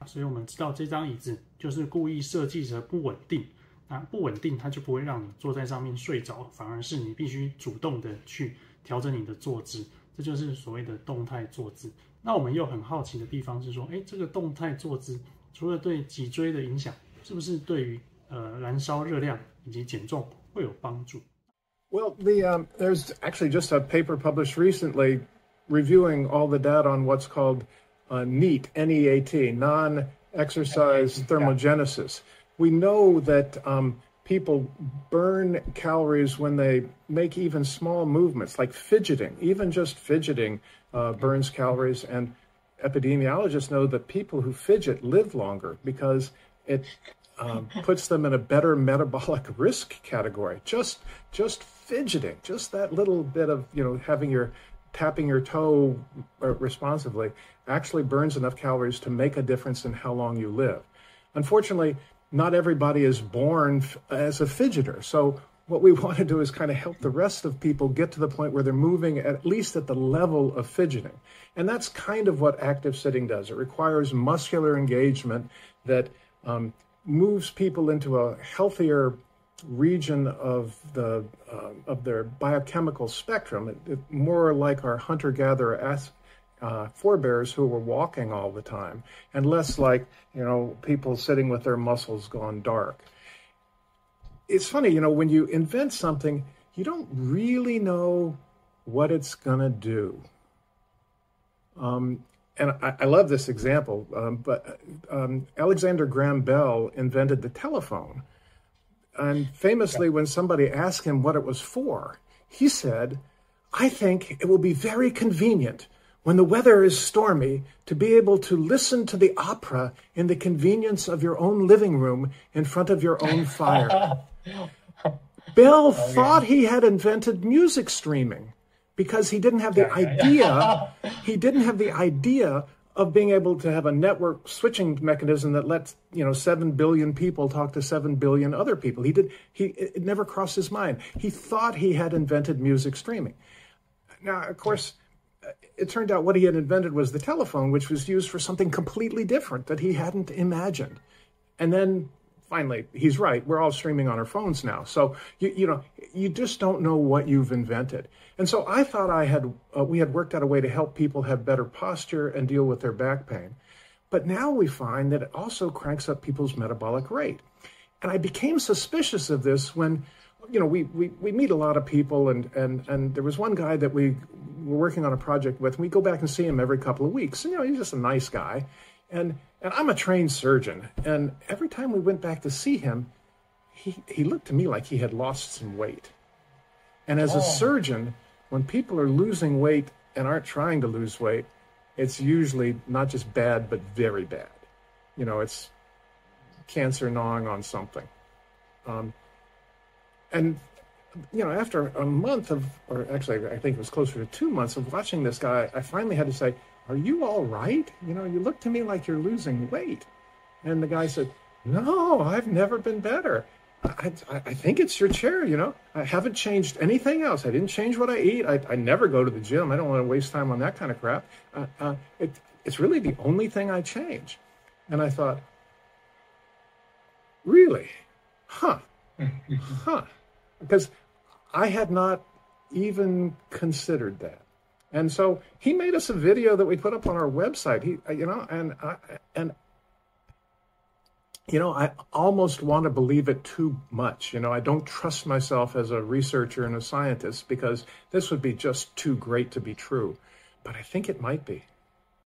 所以我们知道这张椅子就是故意设计的不稳定。那不稳定，它就不会让你坐在上面睡着，反而是你必须主动的去调整你的坐姿，这就是所谓的动态坐姿。那我们又很好奇的地方是说，这个动态坐姿除了对脊椎的影响，是不是对于燃烧热量以及减重会有帮助？ Well, there's actually just a paper published recently reviewing all the data on what's called NEAT, N-E-A-T, Non-exercise Thermogenesis. We know that people burn calories when they make even small movements, like fidgeting. Even just fidgeting burns calories. And epidemiologists know that people who fidget live longer because it puts them in a better metabolic risk category. Just fidgeting, just that little bit of, tapping your toe responsively actually burns enough calories to make a difference in how long you live. Unfortunately, not everybody is born as a fidgeter. So what we want to do is kind of help the rest of people get to the point where they're moving at least at the level of fidgeting. And that's kind of what active sitting does. It requires muscular engagement that moves people into a healthier region of their biochemical spectrum, more like our hunter-gatherer forebears who were walking all the time, and less like, people sitting with their muscles gone dark. It's funny, when you invent something, you don't really know what it's going to do. And I love this example, but Alexander Graham Bell invented the telephone. And famously, when somebody asked him what it was for, he said, "I think it will be very convenient when the weather is stormy to be able to listen to the opera in the convenience of your own living room in front of your own fire." Bell thought he had invented music streaming because he didn't have the idea. He didn't have the idea of being able to have a network switching mechanism that lets 7 billion people talk to 7 billion other people. It never crossed his mind. He thought he had invented music streaming. Now, of course, it turned out what he had invented was the telephone, which was used for something completely different that he hadn't imagined. And then finally, he's right. We're all streaming on our phones now. So, you just don't know what you've invented. And so I thought we had worked out a way to help people have better posture and deal with their back pain. But now we find that it also cranks up people's metabolic rate. And I became suspicious of this when, we meet a lot of people, and there was one guy that we were working on a project with, and we go back and see him every couple of weeks. And, he's just a nice guy. And I'm a trained surgeon, and every time we went back to see him, he looked to me like he had lost some weight. And as a surgeon, when people are losing weight and aren't trying to lose weight, it's usually not just bad, but very bad. It's cancer gnawing on something. After a month or actually I think it was closer to 2 months of watching this guy, I finally had to say, "Are you all right? You look to me like you're losing weight." And the guy said, "No, I've never been better. I think it's your chair, I haven't changed anything else. I didn't change what I eat. I never go to the gym. I don't want to waste time on that kind of crap. It's really the only thing I change." And I thought, really? Huh. Because I had not even considered that. And so he made us a video that we put up on our website. I almost want to believe it too much. I don't trust myself as a researcher and a scientist because this would be just too great to be true. But I think it might be.